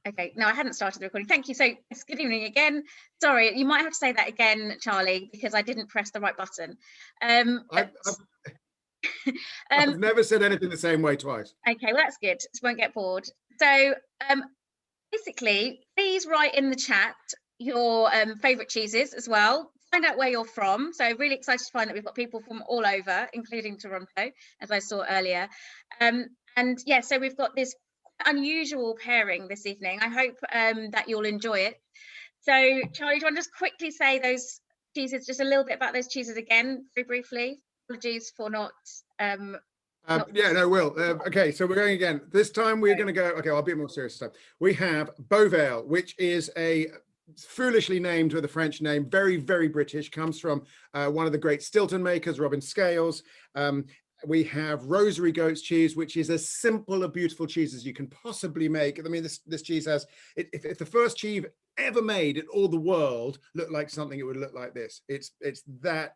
Okay, no, I hadn't started the recording. Thank you. So yes, good evening again. Sorry, you might have to say that again, Charlie, because I didn't press the right button. I've never said anything the same way twice. Okay, well, that's good. So won't get bored. So basically, please write in the chat your favourite cheeses as well. Find out where you're from. So really excited to find that we've got people from all over, including Toronto, as I saw earlier. And yeah, so we've got this unusual pairing this evening. I hope that you'll enjoy it. So Charlie, do you want to just quickly say those cheeses, just a little bit about those cheeses again, very briefly? Apologies for not... yeah, no, Will. Okay, so we're going again. This time we're going to go, okay, I'll be more serious this time. We have Beauvale, which is a foolishly named with a French name, very, very British, comes from one of the great Stilton makers, Robin Scales. We have Rosary Goat's cheese, which is as simple a beautiful cheese as you can possibly make. I mean, this cheese has, if the first cheese ever made in all the world looked like something, it would look like this. It's that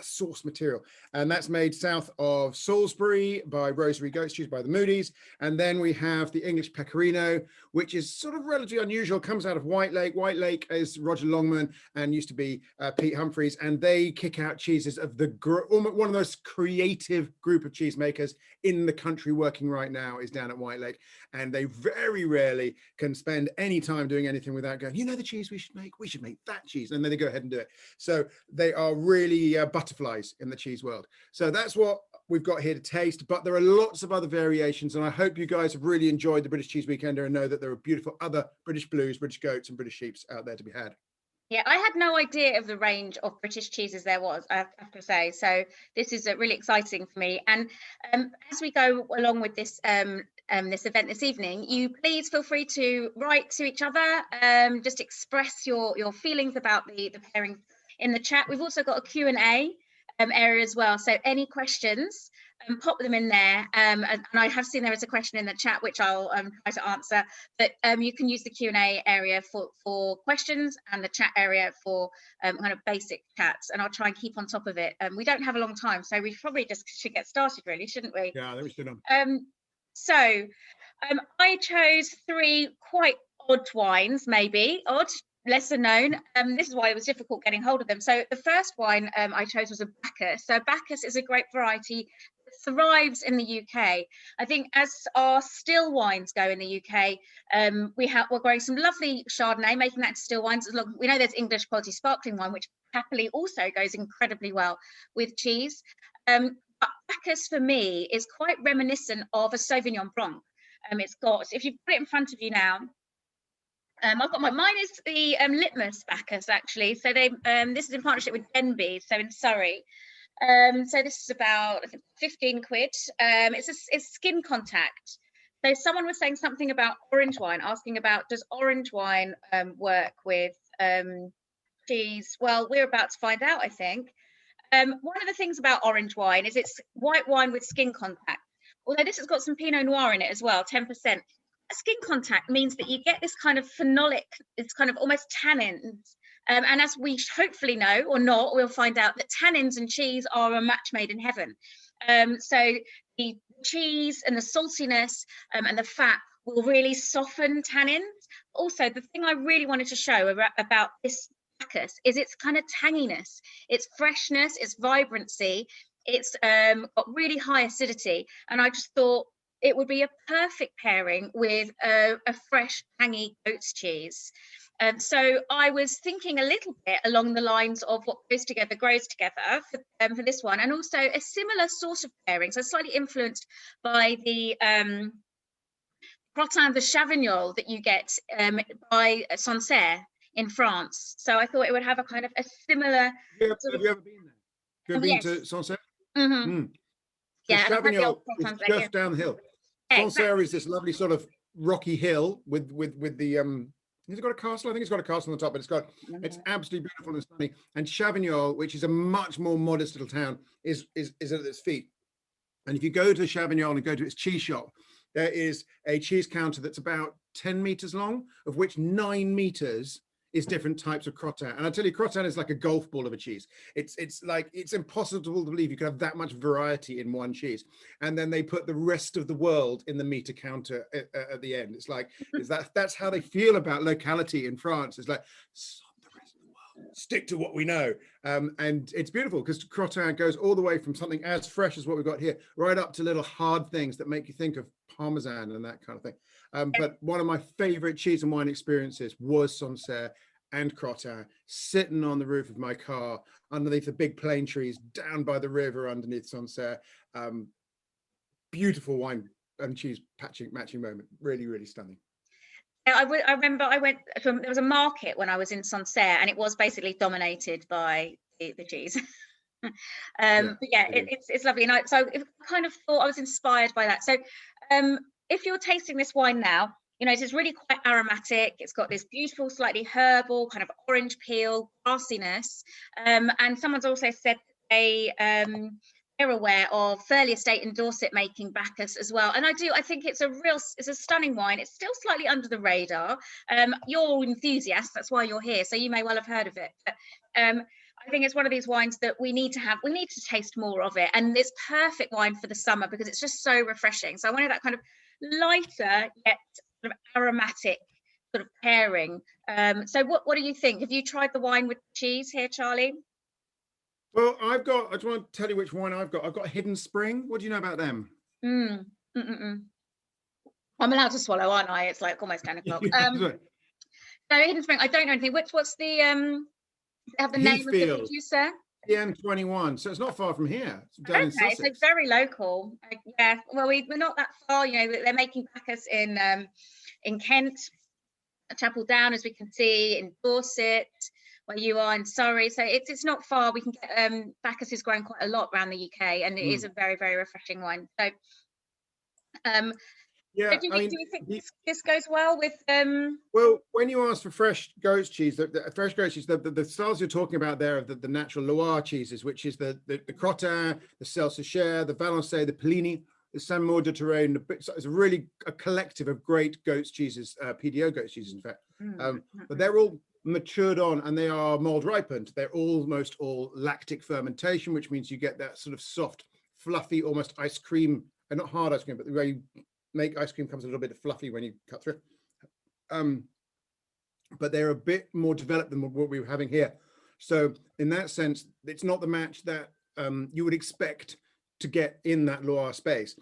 source material, and that's made south of Salisbury by Rosary Goat's cheese by the Moody's. And then we have the English Pecorino, which is sort of relatively unusual, comes out of White Lake. White Lake is Roger Longman and used to be Pete Humphreys, and they kick out cheeses of the one of the most creative group of cheesemakers in the country working right now is down at White Lake, and they very rarely can spend any time doing anything without going, you know, the cheese we should make that cheese, and then they go ahead and do it. So they are really butterflies in the cheese world. So that's what we've got here to taste, but there are lots of other variations, and I hope you guys have really enjoyed the British Cheese Weekender and know that there are beautiful other British Blues, British Goats and British Sheeps out there to be had. Yeah, I had no idea of the range of British cheeses there was, I have to say. So this is really exciting for me. And as we go along with this this event this evening, you please feel free to write to each other, just express your feelings about the pairing in the chat. We've also got a Q&A area as well. So any questions, pop them in there. And I have seen there is a question in the chat, which I'll try to answer. But you can use the Q&A area for questions and the chat area for kind of basic chats. And I'll try and keep on top of it. We don't have a long time, so we probably just should get started, really, shouldn't we? Yeah, that we should. So I chose 3 quite odd wines, maybe odd, lesser known. This is why it was difficult getting hold of them. So the first wine I chose was a Bacchus. So Bacchus is a grape variety that thrives in the UK. I think as our still wines go in the UK, we're growing some lovely Chardonnay, making that into still wines. We know there's English quality sparkling wine, which happily also goes incredibly well with cheese. But Bacchus for me is quite reminiscent of a Sauvignon Blanc. It's got, if you put it in front of you now, I've got mine is the Litmus Bacchus, actually. So they this is in partnership with Denby, so in Surrey. So this is about, I think, 15 quid. It's skin contact. So someone was saying something about orange wine, asking about, does orange wine work with cheese? Well, we're about to find out, I think. One of the things about orange wine is it's white wine with skin contact. Although this has got some Pinot Noir in it as well, 10%. Skin contact means that you get this kind of phenolic, it's kind of almost tannins. And as we hopefully know, or not, we'll find out that tannins and cheese are a match made in heaven. So the cheese and the saltiness and the fat will really soften tannins. Also, the thing I really wanted to show about this Bacchus is its kind of tanginess, its freshness, its vibrancy. It's got really high acidity. And I just thought, it would be a perfect pairing with a fresh, tangy goat's cheese. So I was thinking a little bit along the lines of what goes together grows together for this one, and also a similar sort of pairing, so slightly influenced by the Crottin de Chavignol that you get by Sancerre in France. So I thought it would have a kind of a similar... Have you ever been there? Have you ever been to Sancerre? Mm-hmm. Yeah, Chavignol is just down the hill. Sancerre is this lovely sort of rocky hill with the has it got a castle? I think it's got a castle on the top, but it's absolutely beautiful and stunning. And Chavignol, which is a much more modest little town, is at its feet. And if you go to Chavignol and go to its cheese shop, there is a cheese counter that's about 10 meters long, of which 9 meters is different types of crottin. And I tell you, crottin is like a golf ball of a cheese. It's like, it's impossible to believe you could have that much variety in one cheese. And then they put the rest of the world in the meter counter at the end. It's like, that's how they feel about locality in France. It's like, stop the rest of the world, stick to what we know. And it's beautiful because crottin goes all the way from something as fresh as what we've got here, right up to little hard things that make you think of Parmesan and that kind of thing. But one of my favorite cheese and wine experiences was Sancerre and crottin, sitting on the roof of my car underneath the big plane trees down by the river underneath Sancerre. Beautiful wine and cheese matching moment. Really, really stunning. I remember I went from, there was a market when I was in Sancerre, and it was basically dominated by the cheese. But yeah, it's lovely. And so I kind of thought, I was inspired by that. So if you're tasting this wine now, you know, it's really quite aromatic. It's got this beautiful, slightly herbal, kind of orange peel, grassiness. And someone's also said they're aware of Furley Estate in Dorset making Bacchus as well. And I think it's a stunning wine. It's still slightly under the radar. You're enthusiasts, that's why you're here. So you may well have heard of it. But, I think it's one of these wines that we need to taste more of it. And it's perfect wine for the summer because it's just so refreshing. So I wanted that kind of lighter yet sort of aromatic sort of pairing. So what do you think? Have you tried the wine with cheese here, Charlie? Well, I just want to tell you which wine I've got. I've got Hidden Spring. What do you know about them? I'm allowed to swallow, aren't I? It's like almost 10 o'clock. No, Hidden Spring, I don't know anything. What's the have the name of the producer? EN21, so it's not far from here. It's down in Sussex. So very local. Yeah, well, we're not that far. You know, they're making Bacchus in Kent, Chapel Down, as we can see, in Dorset, where you are in Surrey. So it's not far. We can get Bacchus is growing quite a lot around the UK, and it is a very, very refreshing wine. So yeah, do you think this goes well with well, when you ask for fresh goat's cheese, the fresh goat's cheese, the styles you're talking about there are the natural Loire cheeses, which is the crottin, the Celsius, the Valençay, the Pellini, the Saint-Maur de Touraine. It's really a collective of great goat's cheeses, PDO goat's cheeses, in fact. But they're all matured on, and they are mold ripened. They're almost all lactic fermentation, which means you get that sort of soft, fluffy, almost ice cream, and not hard ice cream, but the way you make ice cream comes a little bit fluffy when you cut through. But they're a bit more developed than what we were having here. So in that sense, it's not the match that you would expect to get in that Loire space.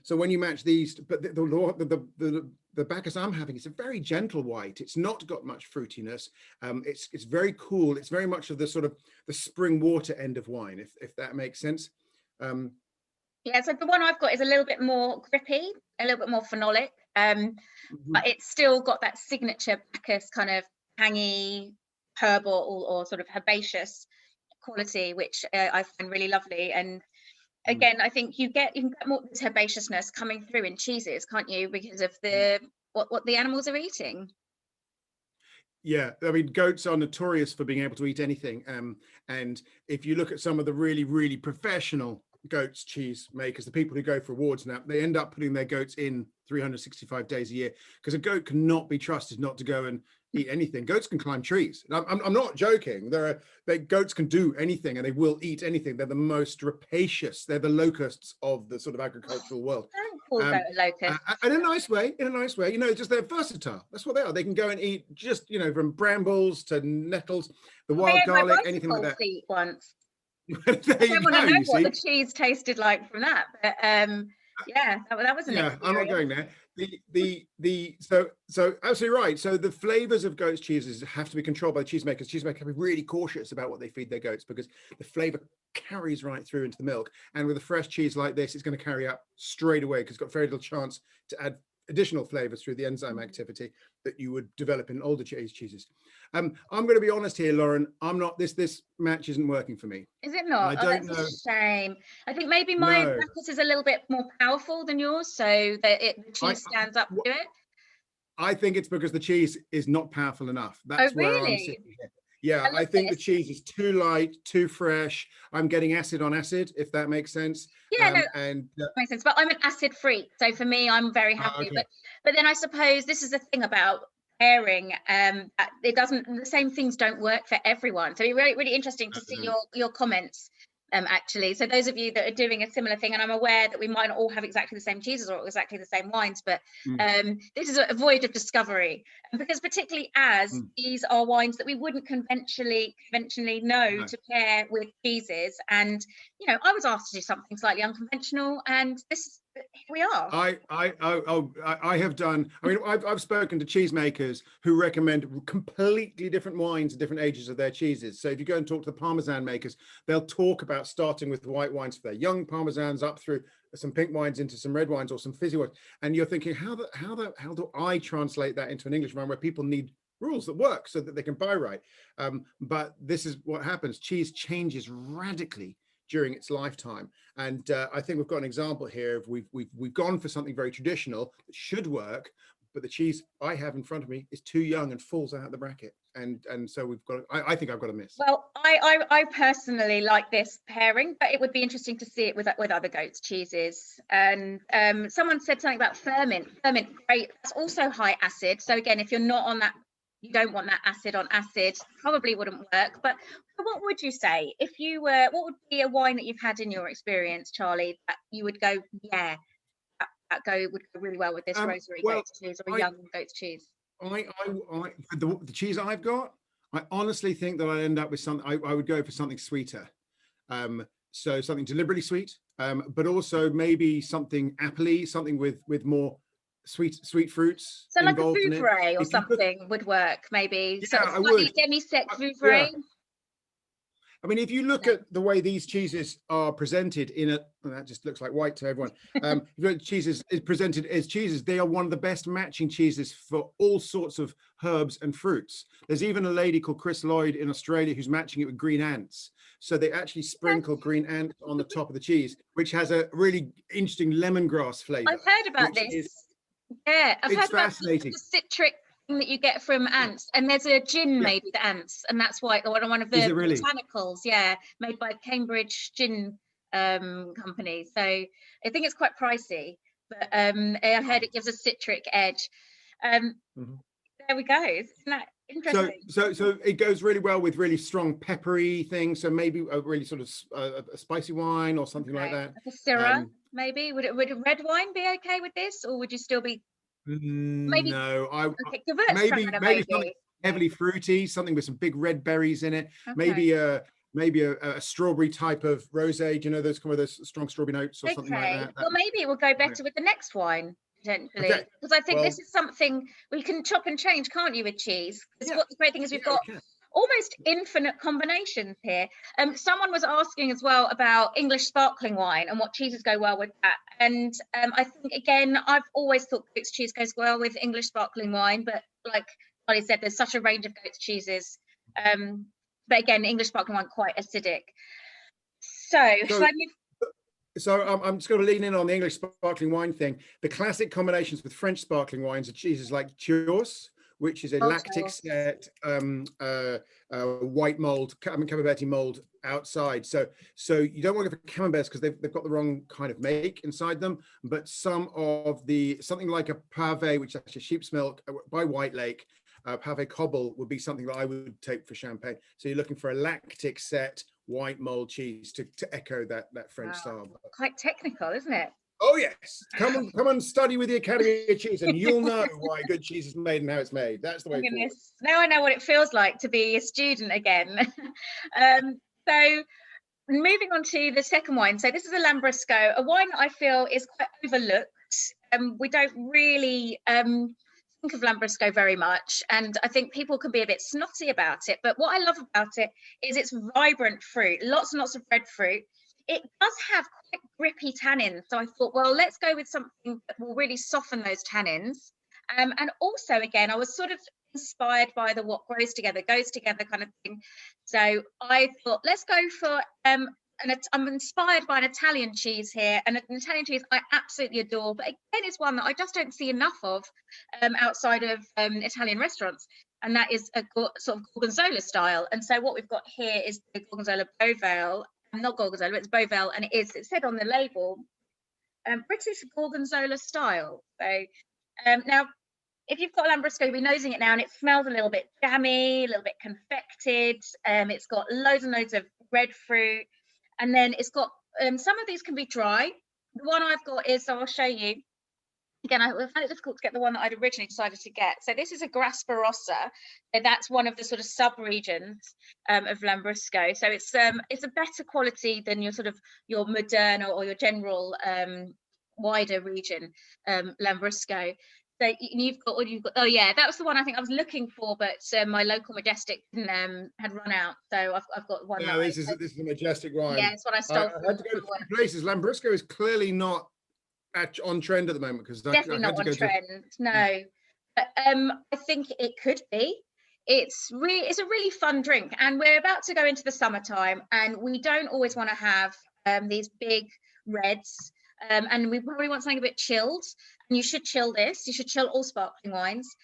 So when you match these, but the Bacchus I'm having is a very gentle white. It's not got much fruitiness. It's very cool. It's very much of the sort of the spring water end of wine, if that makes sense. Yeah, so the one I've got is a little bit more grippy, a little bit more phenolic, but it's still got that signature Bacchus kind of tangy, herbal or sort of herbaceous quality, which I find really lovely. And again, I think you can get more herbaceousness coming through in cheeses, can't you? Because of what the animals are eating. Yeah, I mean, goats are notorious for being able to eat anything. And if you look at some of the really, really professional goats cheese makers, the people who go for awards now, they end up putting their goats in 365 days a year, because a goat cannot be trusted not to go and eat anything. Goats can climb trees. I'm not joking. Goats can do anything, and they will eat anything. They're the most rapacious. They're the locusts of the sort of agricultural world. Don't call goat a locust. In a nice way, you know, just they're versatile. That's what they are. They can go and eat just, you know, from brambles to nettles, the wild garlic, anything like that. Once. I don't want to know what the cheese tasted like from that, but yeah, that was an experience. I'm not going there. So absolutely right. So the flavors of goat's cheeses have to be controlled by cheesemakers. Cheesemakers have to be really cautious about what they feed their goats, because the flavor carries right through into the milk. And with a fresh cheese like this, it's going to carry up straight away, because it's got very little chance to add additional flavors through the enzyme activity that you would develop in older cheeses. I'm going to be honest here, Lauren. I'm not. This match isn't working for me. Is it not? That's a shame. I think maybe my Bacchus is a little bit more powerful than yours, so that the cheese stands up to it. I think it's because the cheese is not powerful enough. That's where I'm sitting here. Yeah, I think the cheese is too light, too fresh. I'm getting acid on acid, if that makes sense. Yeah, that makes sense. But I'm an acid freak, so for me, I'm very happy. Okay. But then I suppose this is the thing about pairing, that it doesn't, the same things don't work for everyone. So it'd be really, really interesting to see your comments, actually. So those of you that are doing a similar thing, and I'm aware that we might not all have exactly the same cheeses or exactly the same wines, but this is a voyage of discovery, because particularly as these are wines that we wouldn't conventionally know to pair with cheeses. And you know, I was asked to do something slightly unconventional, and here we are. I have done. I mean, I've spoken to cheesemakers who recommend completely different wines at different ages of their cheeses. So if you go and talk to the Parmesan makers, they'll talk about starting with white wines for their young Parmesans, up through some pink wines into some red wines or some fizzy wines. And you're thinking, how do I translate that into an English wine where people need rules that work so that they can buy right? But this is what happens. Cheese changes radically during its lifetime, and I think we've got an example here of we've gone for something very traditional that should work, but the cheese I have in front of me is too young and falls out of the bracket, and so we've got. I think I've got a miss. Well, I personally like this pairing, but it would be interesting to see it with other goats cheeses. And someone said something about ferment, great. That's also high acid. So again, if you're not on that, you don't want that acid on acid, probably wouldn't work. But what would you say if you were, what would be a wine that you've had in your experience, Charlie, that you would go, yeah, that would go really well with this rosary goat's cheese or a young goat's cheese? The cheese I've got, I honestly think that I'd end up with something. I would go for something sweeter, so something deliberately sweet, but also maybe something appley, something with more sweet fruits. So like a Vouvray or something would work, maybe. Yeah, so I would. Demi-sec Vouvray. Yeah. I mean, if you look at the way these cheeses are presented that just looks like white to everyone. Cheeses is presented as cheeses. They are one of the best matching cheeses for all sorts of herbs and fruits. There's even a lady called Chris Lloyd in Australia who's matching it with green ants. So they actually sprinkle green ants on the top of the cheese, which has a really interesting lemongrass flavor. I've heard about this. I've heard fascinating. About the citric thing that you get from ants, and there's a gin made with ants, and that's why one of the botanicals, made by Cambridge Gin company. So I think it's quite pricey, but I heard it gives a citric edge. There we go. Isn't that interesting? So it goes really well with really strong peppery things. So maybe a really sort of a spicy wine or something like that. Like a Syrah, maybe. Would a red wine be okay with this, or would you still be? Maybe no. Maybe something heavily fruity, something with some big red berries in it. Maybe a strawberry type of rosé. Do you know those kind of those strong strawberry notes or something like that? Well, maybe it will go better with the next wine. Potentially, because I think this is something we can chop and change, can't you, with cheese? Because what the great thing is, we've got almost infinite combinations here. Someone was asking as well about English sparkling wine and what cheeses go well with that. And I think, again, I've always thought goat's cheese goes well with English sparkling wine, but like Charlie said, there's such a range of goat's cheeses. But again, English sparkling wine quite acidic. So I'm just going to lean in on the English sparkling wine thing. The classic combinations with French sparkling wines are cheeses like Chios, which is a lactic set white mold, Camembert mold outside. So you don't want to go for Camemberts because they've got the wrong kind of make inside them. But something like a Pavé, which is actually sheep's milk by White Lake, Pavé Cobble would be something that I would take for champagne. So you're looking for a lactic set white mold cheese to echo that French style. Quite technical, isn't it? Oh yes, come and study with the Academy of Cheese, and you'll know why good cheese is made and how it's made. That's the way forward. Now I know what it feels like to be a student again. So moving on to the second wine. So this is a Lambrusco, a wine that I feel is quite overlooked. We don't really think of Lambrusco very much, and I think people can be a bit snotty about it. But what I love about it is its vibrant fruit, lots and lots of red fruit. It does have quite grippy tannins, so I thought, well, let's go with something that will really soften those tannins. And also, again, I was sort of inspired by the what grows together goes together kind of thing. So I thought, let's go for I'm inspired by an Italian cheese here, and an Italian cheese I absolutely adore, but again, it's one that I just don't see enough of outside of Italian restaurants, and that is a sort of Gorgonzola style. And so what we've got here is the Gorgonzola Beauvale. Not Gorgonzola, it's Beauvale, and it said on the label British Gorgonzola style. So now if you've got Lambrusco, you'll be nosing it now, and it smells a little bit jammy, a little bit confected. It's got loads and loads of red fruit, and then it's got some of these can be dry. The one I've got is, so I'll show you. Again, I found it difficult to get the one that I'd originally decided to get. So this is a Grasparossa. So that's one of the sort of sub-regions of Lambrusco. So it's a better quality than your sort of your Moderna or your general wider region Lambrusco. So you've got what you've got. Oh yeah, that was the one I think I was looking for, but my local Majestic had run out. So I've got one. Yeah, this is a Majestic wine. Yeah, it's what I stole. I had to go to a few places. Lambrusco is clearly not on trend at the moment, because definitely not on trend. No, but I think it could be. It's a really fun drink, and we're about to go into the summertime, and we don't always want to have these big reds, and we probably want something a bit chilled. And you should chill this. You should chill all sparkling wines.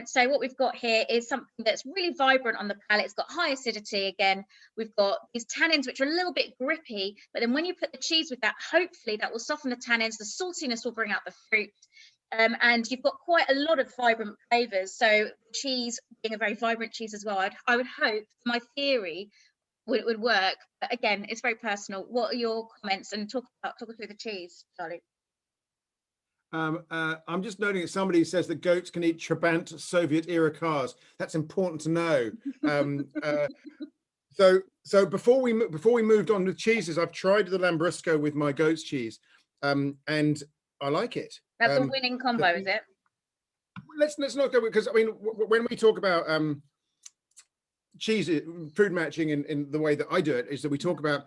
So what we've got here is something that's really vibrant on the palate. It's got high acidity again. We've got these tannins, which are a little bit grippy, but then when you put the cheese with that, hopefully that will soften the tannins. The saltiness will bring out the fruit. And you've got quite a lot of vibrant flavors. So cheese being a very vibrant cheese as well, I would hope my theory would work. But again, it's very personal. What are your comments? And talk through the cheese, Charlie. I'm just noting that somebody says that goats can eat Trabant Soviet era cars. That's important to know. So before we moved on with cheeses, I've tried the Lambrusco with my goat's cheese, and I like it. That's a winning combo, is it? Let's not go, because I mean, when we talk about cheese food matching in the way that I do it, is that we talk about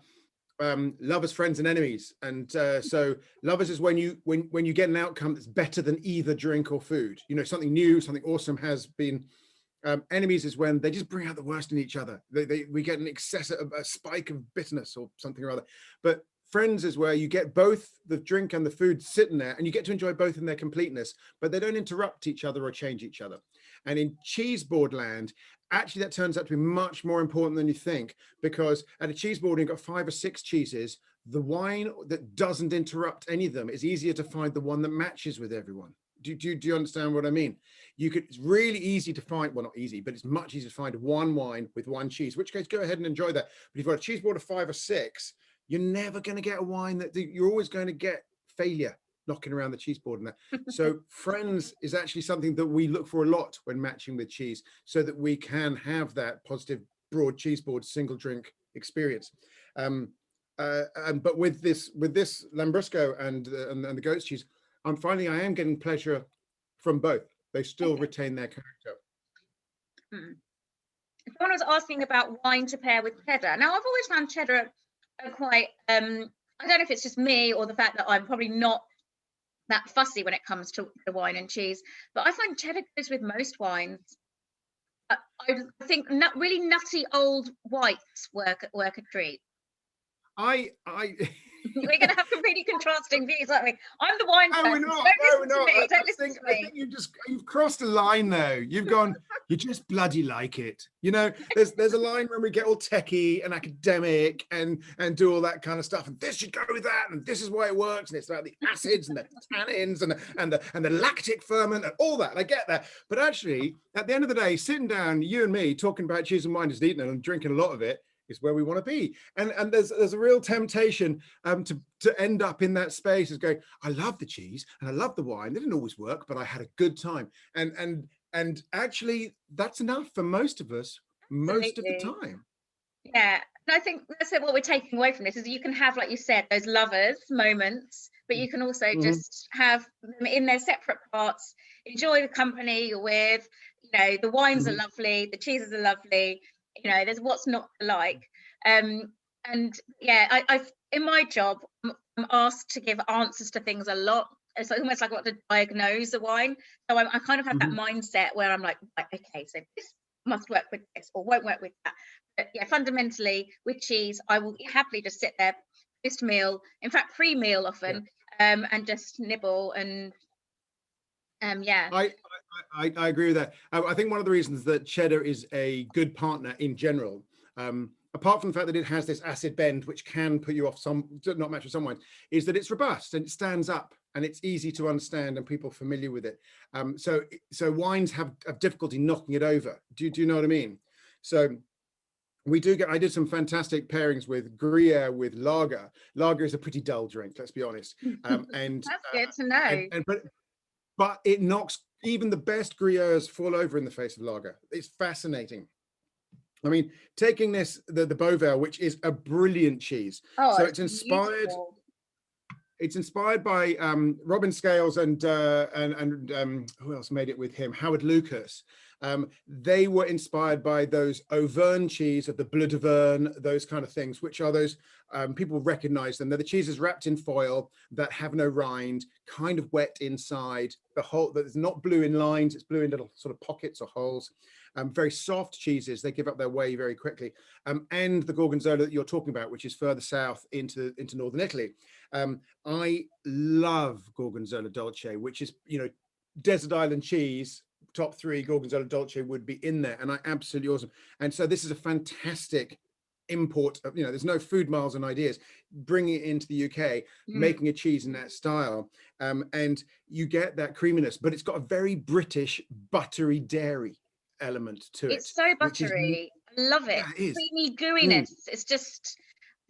lovers, friends, and enemies. And so lovers is when you get an outcome that's better than either drink or food. You know, something new, something awesome has been. Enemies is when they just bring out the worst in each other. We get an excess, a spike of bitterness or something or other. But friends is where you get both the drink and the food sitting there, and you get to enjoy both in their completeness, but they don't interrupt each other or change each other. And in cheese board land, actually that turns out to be much more important than you think, because at a cheese board, you've got 5 or 6 cheeses. The wine that doesn't interrupt any of them, is easier to find the one that matches with everyone. Do you understand what I mean? It's really easy to find, well, not easy, but it's much easier to find one wine with one cheese, which case go ahead and enjoy that. But if you've got a cheese board of 5 or 6, you're never going to get a wine that you're always going to get failure knocking around the cheese board and that. So friends is actually something that we look for a lot when matching with cheese, so that we can have that positive broad cheese board single drink experience. But with this Lambrusco and the goat's cheese, I'm finding I am getting pleasure from both. They still retain their character. Someone was asking about wine to pair with cheddar. Now, I've always found cheddar quite, I don't know if it's just me or the fact that I'm probably not that fussy when it comes to the wine and cheese, but I find cheddar goes with most wines. I think really nutty old whites work a treat. We're going to have completely contrasting views, aren't we? I'm the wine person. No, we're not. Don't listen to me. I think you've crossed a line though. You've gone, you just bloody like it. You know, there's a line when we get all techie and academic and do all that kind of stuff. And this should go with that. And this is why it works. And it's about the acids and the tannins and the lactic ferment and all that. I get that. But actually, at the end of the day, sitting down, you and me talking about cheese and wine, just eating it and drinking a lot of it, is where we want to be. And there's a real temptation to end up in that space, is going, I love the cheese and I love the wine. They didn't always work, but I had a good time. And actually that's enough for most of us, most of the time. Yeah. And I think that's what we're taking away from this, is you can have, like you said, those lovers moments, but you can also just have them in their separate parts, enjoy the company you're with. You know, the wines are lovely, the cheeses are lovely. You know, there's what's not to like. And yeah, I've in my job, I'm asked to give answers to things a lot. It's almost like I want to diagnose a wine. So I kind of have that mindset where I'm like, okay, so this must work with this or won't work with that. But yeah, fundamentally with cheese, I will happily just sit there post meal, in fact pre-meal often, and just nibble and yeah. I agree with that. I think one of the reasons that cheddar is a good partner in general apart from the fact that it has this acid bend, which can put you off not match with some wines, is that it's robust and it stands up and it's easy to understand and people are familiar with it. So wines have difficulty knocking it over. Do you know what I mean? So I did some fantastic pairings with Gruyere with lager. Lager is a pretty dull drink, let's be honest. And That's good to know. But it knocks even the best Gruyères fall over in the face of lager. It's fascinating. I mean, taking the Beauvais, which is a brilliant cheese. Oh, so it's inspired. Beautiful. It's inspired by Robin Scales and who else made it with him? Howard Lucas. They were inspired by those Auvergne cheese of the Bleu d'Auvergne, those kind of things, which are those, people recognize them. They're the cheeses wrapped in foil that have no rind, kind of wet inside. That's not blue in lines, it's blue in little sort of pockets or holes. Very soft cheeses, they give up their way very quickly. And the Gorgonzola that you're talking about, which is further south into northern Italy. I love Gorgonzola Dolce, which is, desert island cheese. Top 3 Gorgonzola Dolce would be in there, and I absolutely awesome. And so this is a fantastic import of, there's no food miles and ideas, bringing it into the UK, making a cheese in that style, and you get that creaminess, but it's got a very British buttery dairy element to it. It's so buttery. I love it. Yeah, creamy gooiness. It's just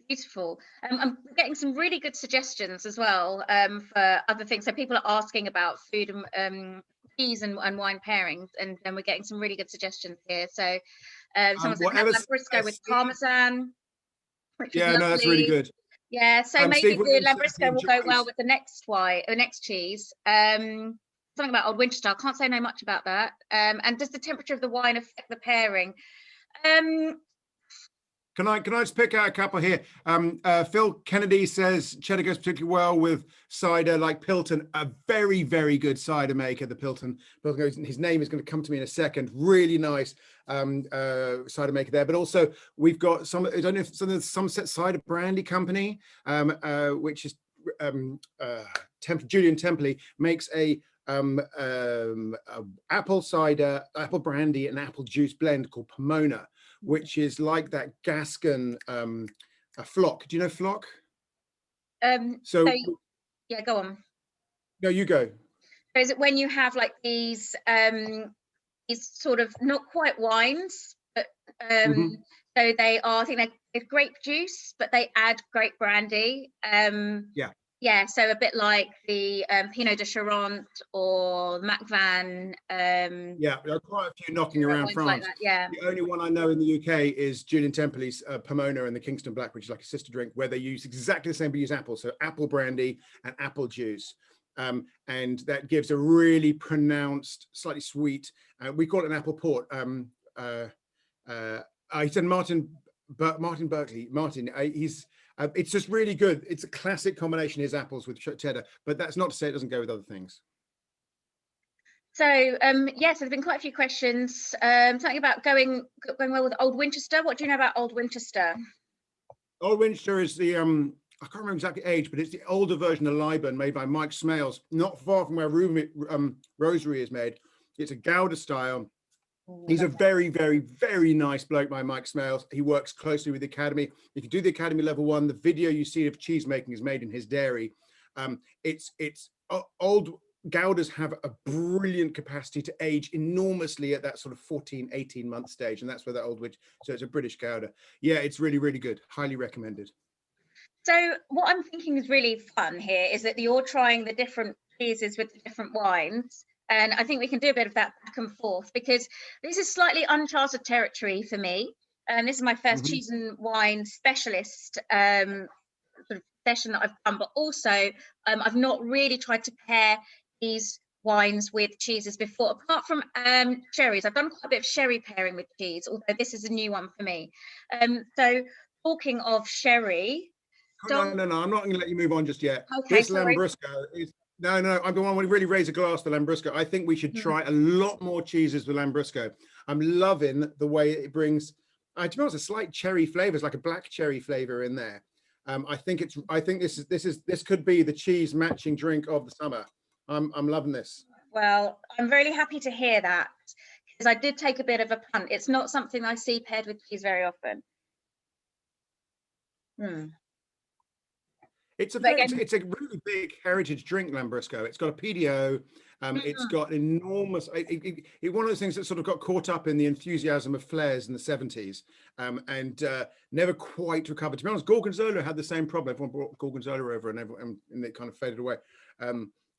beautiful. I'm getting some really good suggestions as well for other things. So people are asking about food and cheese and wine pairings, and then we're getting some really good suggestions here. So someone's saying Lambrusco with Parmesan, which is lovely. No, that's really good. Yeah, so maybe the Lambrusco will go well with the next cheese. Something about Old Winchester. I can't say no much about that. And does the temperature of the wine affect the pairing? Can I just pick out a couple here? Phil Kennedy says cheddar goes particularly well with cider like Pilton, a very, very good cider maker, the Pilton. His name is going to come to me in a second. Really nice cider maker there. But also we've got I don't know if some of the Sunset Cider Brandy Company, which is Julian Templey makes a apple cider, apple brandy and apple juice blend called Pomona, which is like that Gascon a flock. Do you know flock? So yeah, go on. No, you go. So is it when you have like these sort of not quite wines, but so they are, I think they're grape juice, but they add grape brandy. Yeah, so a bit like the Pinot de Charente or Macvan. Yeah, there are quite a few knocking around France. Like that, yeah. The only one I know in the UK is Julian Templey's Pomona and the Kingston Black, which is like a sister drink, where they use exactly the same, but use apple. So apple brandy and apple juice. And that gives a really pronounced, slightly sweet, we call it an apple port. He said Martin Berkeley. He's it's just really good. It's a classic combination, his apples with cheddar, but that's not to say it doesn't go with other things. So yes, there's been quite a few questions. Something about going well with Old Winchester. What do you know about Old Winchester? Old Winchester is the I can't remember exactly age, but it's the older version of Liban made by Mike Smales, not far from where Rosary is made. It's a Gouda style. He's a very, very, very nice bloke, Mike Smales. He works closely with the Academy. If you do the Academy Level 1, the video you see of cheese making is made in his dairy. It's old Goudas have a brilliant capacity to age enormously at that sort of 14, 18 month stage. And that's where that Old Witch, so it's a British Gouda. Yeah, it's really, really good. Highly recommended. So what I'm thinking is really fun here is that you're trying the different cheeses with the different wines. And I think we can do a bit of that back and forth, because this is slightly uncharted territory for me. And this is my first cheese and wine specialist sort of session that I've done, but also I've not really tried to pair these wines with cheeses before, apart from sherries. I've done quite a bit of sherry pairing with cheese, although this is a new one for me. So talking of sherry. No, I'm not going to let you move on just yet. Okay, this sorry. Lambrusco is... No, I'm the one who really raise a glass for Lambrusco. I think we should try a lot more cheeses with Lambrusco. I'm loving the way it brings, to be honest, a slight cherry flavors, like a black cherry flavor in there. I think this could be the cheese matching drink of the summer. I'm loving this. Well, I'm really happy to hear that, because I did take a bit of a punt. It's not something I see paired with cheese very often. Mm. It's a But very, again, it's a really big heritage drink, Lambrusco. It's got a PDO. It's got enormous. One of those things that sort of got caught up in the enthusiasm of flares in the 70s, and never quite recovered. To be honest, Gorgonzola had the same problem. Everyone brought Gorgonzola over, and it kind of faded away.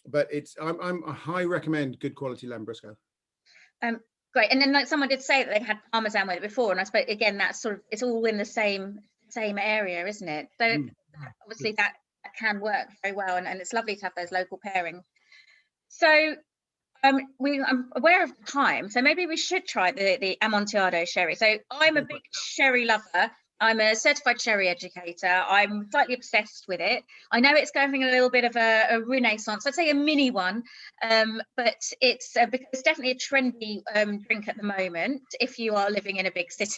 But I highly recommend good quality Lambrusco. Great. And then, like, someone did say that they'd had Parmesan with it before, and I suppose again that's sort of, it's all in the same area, isn't it? So obviously that can work very well, and it's lovely to have those local pairings. So I'm aware of time, so maybe we should try the Amontillado sherry. So I'm a big sherry lover. I'm a certified sherry educator. I'm slightly obsessed with it. I know it's going a little bit of a renaissance. I'd say a mini one, but it's because it's definitely a trendy drink at the moment. If you are living in a big city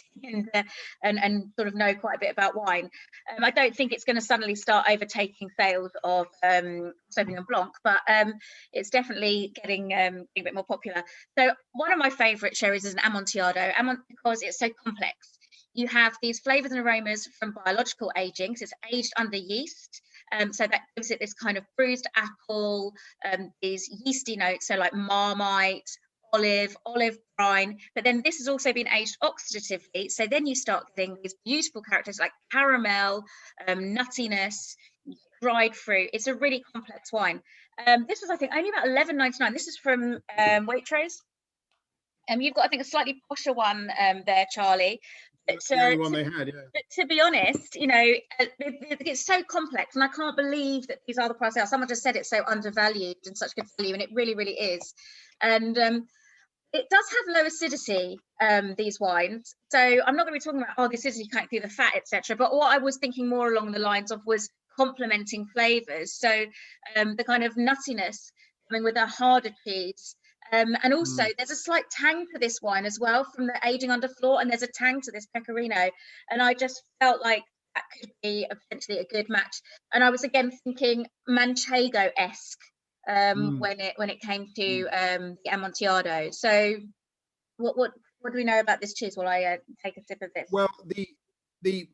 and sort of know quite a bit about wine, I don't think it's going to suddenly start overtaking sales of Sauvignon Blanc, but it's definitely getting a bit more popular. So one of my favourite sherries is an Amontillado, because it's so complex. You have these flavors and aromas from biological aging, so it's aged under yeast. So that gives it this kind of bruised apple, these yeasty notes, so like marmite, olive brine. But then this has also been aged oxidatively. So then you start getting these beautiful characters like caramel, nuttiness, dried fruit. It's a really complex wine. This was, I think, only about $11.99. This is from Waitrose. You've got, I think, a slightly posher one there, Charlie. That's the only one they had, yeah. But to be honest, you know, it's so complex, and I can't believe that these are the prices. Someone just said it's so undervalued and such good value, and it really, really is. And it does have low acidity, these wines. So I'm not going to be talking about, oh, the acidity can't do the fat, etc. But what I was thinking more along the lines of was complementing flavors. So the kind of nuttiness coming with a harder cheese. And also there's a slight tang to this wine as well from the aging underfloor, and there's a tang to this Pecorino, and I just felt like that could be potentially a good match. And I was again thinking Manchego-esque when it came to the Amontillado. So what do we know about this cheese while I take a sip of this? Well, the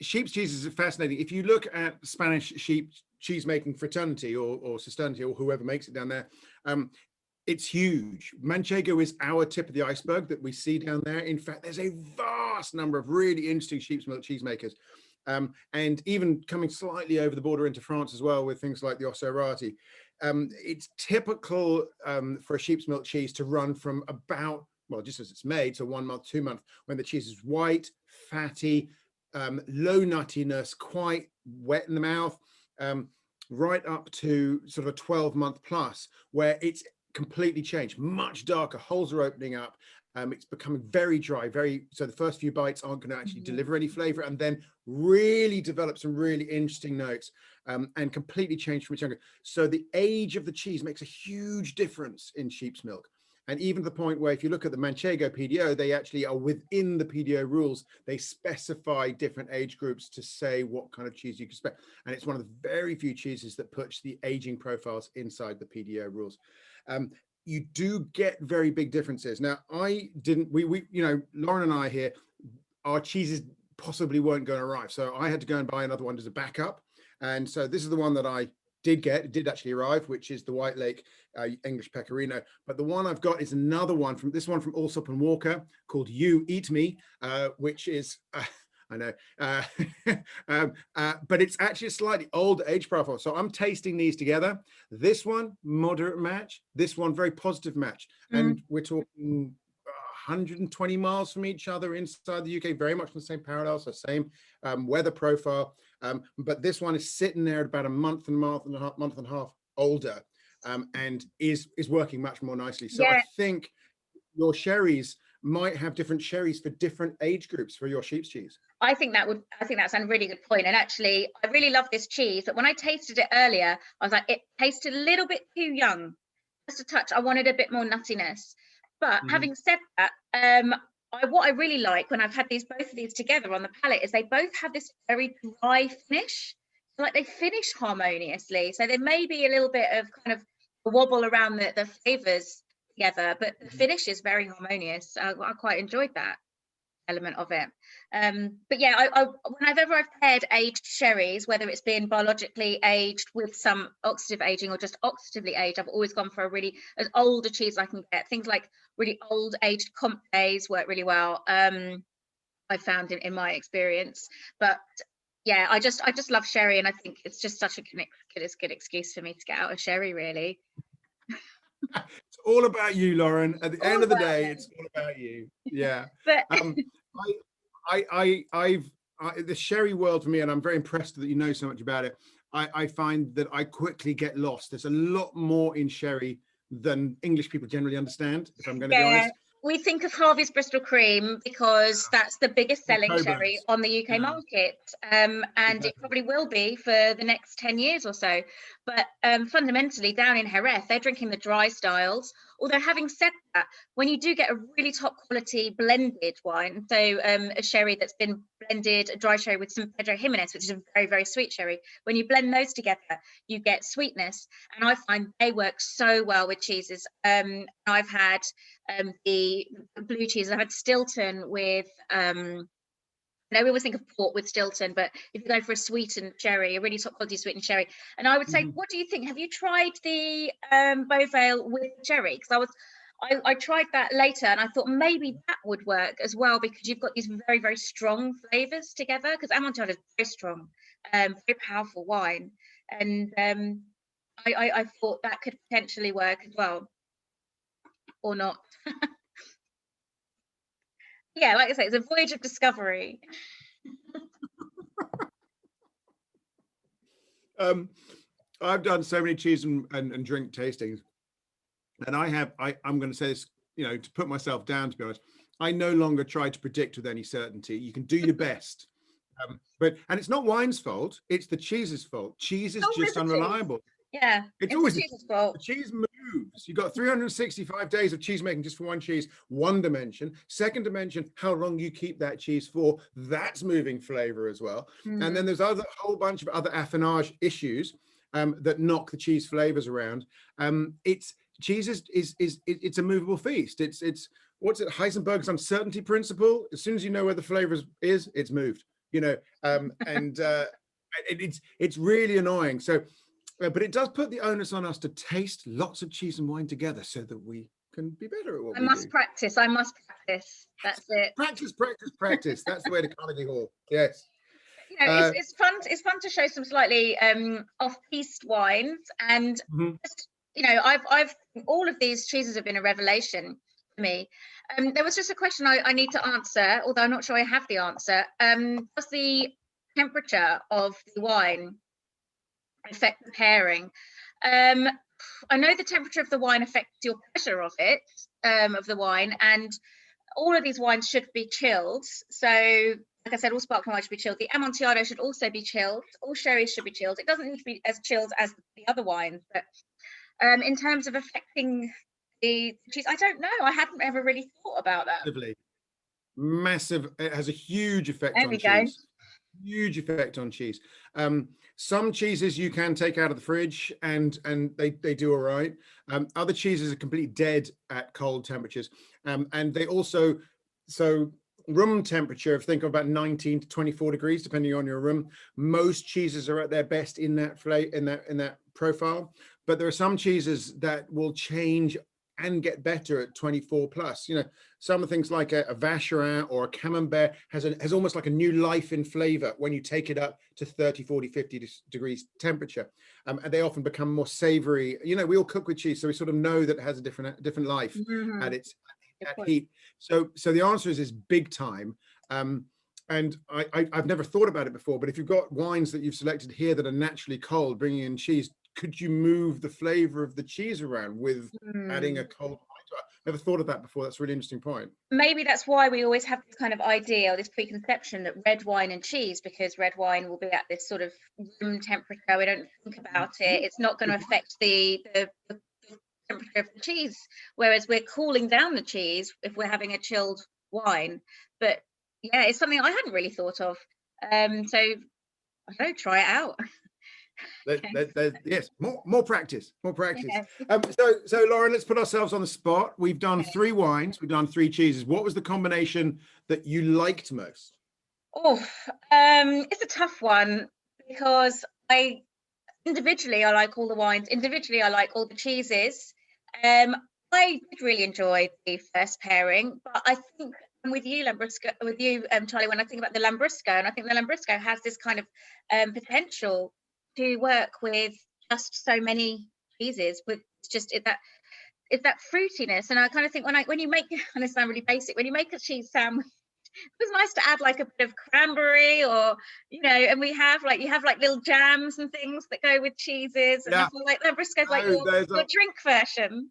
sheep's cheese is fascinating. If you look at Spanish sheep cheese making fraternity or susternity or whoever makes it down there, it's huge. Manchego is our tip of the iceberg that we see down there. In fact, there's a vast number of really interesting sheep's milk cheesemakers, and even coming slightly over the border into France as well with things like the Osserati. It's typical for a sheep's milk cheese to run from about, well, just as it's made, so 1 month, 2 months, when the cheese is white, fatty, low nuttiness, quite wet in the mouth, right up to sort of a 12-month plus, where it's completely changed, much darker, holes are opening up, it's becoming very dry, so the first few bites aren't going to actually deliver any flavor, and then really develop some really interesting notes, and completely change from its younger. So the age of the cheese makes a huge difference in sheep's milk. And even to the point where if you look at the Manchego PDO, they actually are within the PDO rules. They specify different age groups to say what kind of cheese you can expect. And it's one of the very few cheeses that puts the aging profiles inside the PDO rules. You do get very big differences. Now, we, you know, Lauren and I here, our cheeses possibly weren't going to arrive. So I had to go and buy another one as a backup. And so this is the one that I did get. It did actually arrive, which is the White Lake English Pecorino. But the one I've got is another one from Allsop and Walker called You Eat Me, which is, I know, but it's actually a slightly older age profile. So I'm tasting these together. This one, moderate match. This one, very positive match. And we're talking 120 miles from each other inside the UK, very much on the same parallel, so same weather profile. But this one is sitting there at about a month and a half older, and is working much more nicely. So yeah. I think your sherries might have different sherries for different age groups for your sheep's cheese. I think that's a really good point. And actually, I really love this cheese, but when I tasted it earlier, I was like, it tasted a little bit too young, just a touch. I wanted a bit more nuttiness. But having said that, what I really like when I've had both of these together on the palate is they both have this very dry finish. Like they finish harmoniously. So there may be a little bit of kind of a wobble around the flavors together, but the finish is very harmonious. I quite enjoyed that. element of it. But yeah, whenever I've paired aged sherries, whether it's been biologically aged with some oxidative aging or just oxidatively aged, I've always gone for a really as old a cheese I can get. Things like really old aged Comtés work really well. I found in my experience. But yeah, I just love sherry, and I think it's just such a good excuse for me to get out of sherry, really. It's all about you, Lauren. At the end of the day, it's all about you. Yeah. But The sherry world for me, and I'm very impressed that you know so much about it. I find that I quickly get lost. There's a lot more in sherry than English people generally understand, if I'm going to be honest. We think of Harvey's Bristol Cream because that's the biggest selling sherry on the UK market, and it probably will be for the next 10 years or so. But fundamentally, down in Jerez, they're drinking the dry styles. Although, having said that, when you do get a really top quality blended wine, so a sherry that's been blended, a dry sherry with some Pedro Jimenez, which is a very, very sweet sherry, when you blend those together, you get sweetness. And I find they work so well with cheeses. I've had the blue cheese. I've had Stilton with we always think of port with Stilton, but if you go for a sweetened sherry, a really top quality sweetened sherry, and I would say, what do you think? Have you tried the Beauvale with cherry? Because I tried that later, and I thought maybe that would work as well, because you've got these very, very strong flavors together. Because Amontillado is very strong, very powerful wine, and I thought that could potentially work as well, or not. Yeah, like I say, it's a voyage of discovery. I've done so many cheese and drink tastings, and I'm going to say this, to put myself down, to be honest, I no longer try to predict with any certainty. You can do your best, and it's not wine's fault, it's the cheese's fault. Cheese is just unreliable. Yeah, it's always the cheese's fault. The cheese moves. You've got 365 days of cheese making just for one cheese. One dimension. Second dimension, how long you keep that cheese for. That's moving flavor as well. And then there's a whole bunch of other affinage issues that knock the cheese flavors around. Cheese is a movable feast. It's what's it? Heisenberg's uncertainty principle. As soon as you know where the flavor is, it's moved. And it's really annoying. So. But it does put the onus on us to taste lots of cheese and wine together so that we can be better at what we do. I must practice. That's it. Practice. That's the way to Carnegie Hall. Yes. It's fun to show some slightly off-piste wines, and just, I've all of these cheeses have been a revelation to me. There was just a question I need to answer, although I'm not sure I have the answer. Does the temperature of the wine affect the pairing? I know the temperature of the wine affects your pleasure of it, of the wine, and all of these wines should be chilled. So, like I said, all sparkling wine should be chilled. The Amontillado should also be chilled. All sherries should be chilled. It doesn't need to be as chilled as the other wines, but in terms of affecting the cheese, I don't know. I hadn't ever really thought about that. Massive. It has a huge effect on cheese. Huge effect on cheese. Some cheeses you can take out of the fridge and they do all right. Other cheeses are completely dead at cold temperatures. And they also, so room temperature, if think of about 19 to 24 degrees, depending on your room, most cheeses are at their best in that profile. But there are some cheeses that will change and get better at 24 plus. Some things like a Vacherin or a Camembert has almost like a new life in flavor when you take it up to 30, 40, 50 degrees temperature. And they often become more savory. We all cook with cheese, so we sort of know that it has a different life at its heat. So the answer is big time. And I've never thought about it before, but if you've got wines that you've selected here that are naturally cold, bringing in cheese, could you move the flavor of the cheese around with adding a cold wine to it? Never thought of that before. That's a really interesting point. Maybe that's why we always have this kind of idea, or this preconception, that red wine and cheese, because red wine will be at this sort of room temperature. We don't think about it. It's not going to affect the temperature of the cheese, whereas we're cooling down the cheese if we're having a chilled wine. But yeah, it's something I hadn't really thought of. So I don't know, try it out. Yes, more practice, more practice. Yes. So Lauren, let's put ourselves on the spot. We've done 3 wines, we've done 3 cheeses. What was the combination that you liked most? Oh, it's a tough one because individually I like all the wines. Individually, I like all the cheeses. I did really enjoy the first pairing, but I think I'm with you, Lambrusco, Charlie, when I think about the Lambrusco, and I think the Lambrusco has this kind of potential to work with just so many cheeses, with just that fruitiness. And I kind of think when you make, and this sounds really basic, when you make a cheese sandwich, it was nice to add like a bit of cranberry, or and you have like little jams and things that go with cheeses, and I feel like Lambrusco's like your drink version.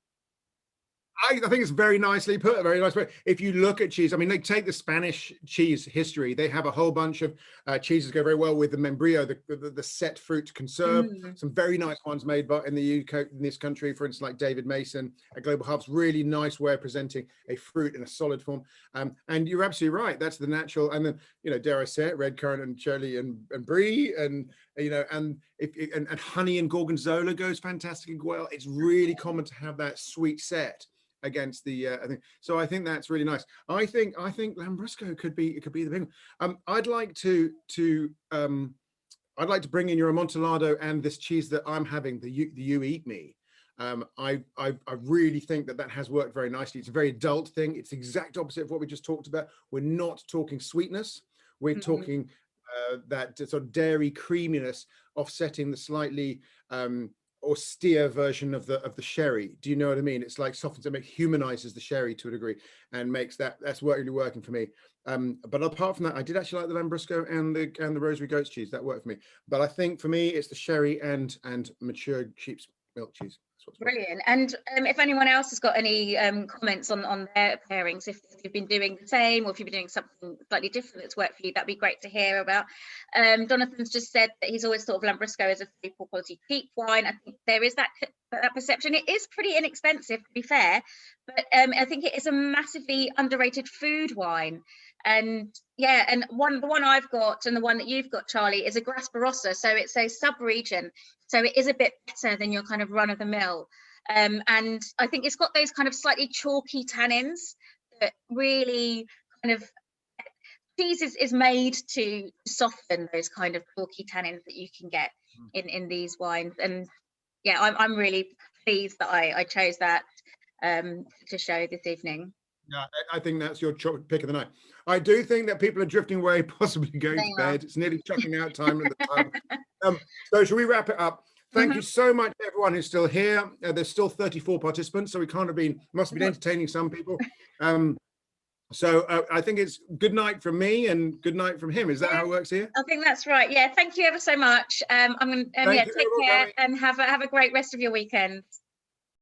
I think it's very nicely put, very nice. If you look at cheese, I mean, they take the Spanish cheese history. They have a whole bunch of cheeses go very well with the membrillo, the set fruit conserve. Some very nice ones made by in the UK, in this country, for instance, like David Mason at Global Hubs. Really nice way of presenting a fruit in a solid form. And you're absolutely right. That's the natural. And then, dare I say it, red currant and Shirley and brie, and and honey and Gorgonzola goes fantastic as well. It's really common to have that sweet set against the so I think that's really nice. I think Lambrusco could be the big one. I'd like to bring in your Amontillado and this cheese that I'm having, the you eat me. I really think that has worked very nicely. It's a very adult thing. It's the exact opposite of what we just talked about. We're not talking sweetness, we're talking that sort of dairy creaminess offsetting the slightly austere version of the sherry. Do you know what I mean? It's like softens and humanizes the sherry to a degree, and makes that's really working for me. But apart from that, I did actually like the Lambrusco and the rosemary goat's cheese. That worked for me. But I think for me, it's the sherry and matured sheep's milk cheese. Brilliant. And if anyone else has got any comments on their pairings, if you've been doing the same, or if you've been doing something slightly different that's worked for you, that'd be great to hear about. Jonathan's just said that he's always thought of Lambrusco as a very poor quality cheap wine. I think there is that perception. It is pretty inexpensive, to be fair, but I think it is a massively underrated food wine. And yeah, and the one I've got and the one that you've got, Charlie, is a Grasparossa, so it's a sub-region, so it is a bit better than your kind of run-of-the-mill. And I think it's got those kind of slightly chalky tannins that really kind of, cheese is made to soften those kind of chalky tannins that you can get in these wines. And yeah, I'm really pleased that I chose that to show this evening. Yeah, I think that's your pick of the night. I do think that people are drifting away, possibly going to bed. It's nearly chucking out time at the time. So should we wrap it up? Thank you so much, everyone who's still here. There's still 34 participants, so we must have been entertaining some people. So I think it's good night from me and good night from him. Is that how it works here? I think that's right. Yeah, thank you ever so much. I'm going to take care and have a great rest of your weekend.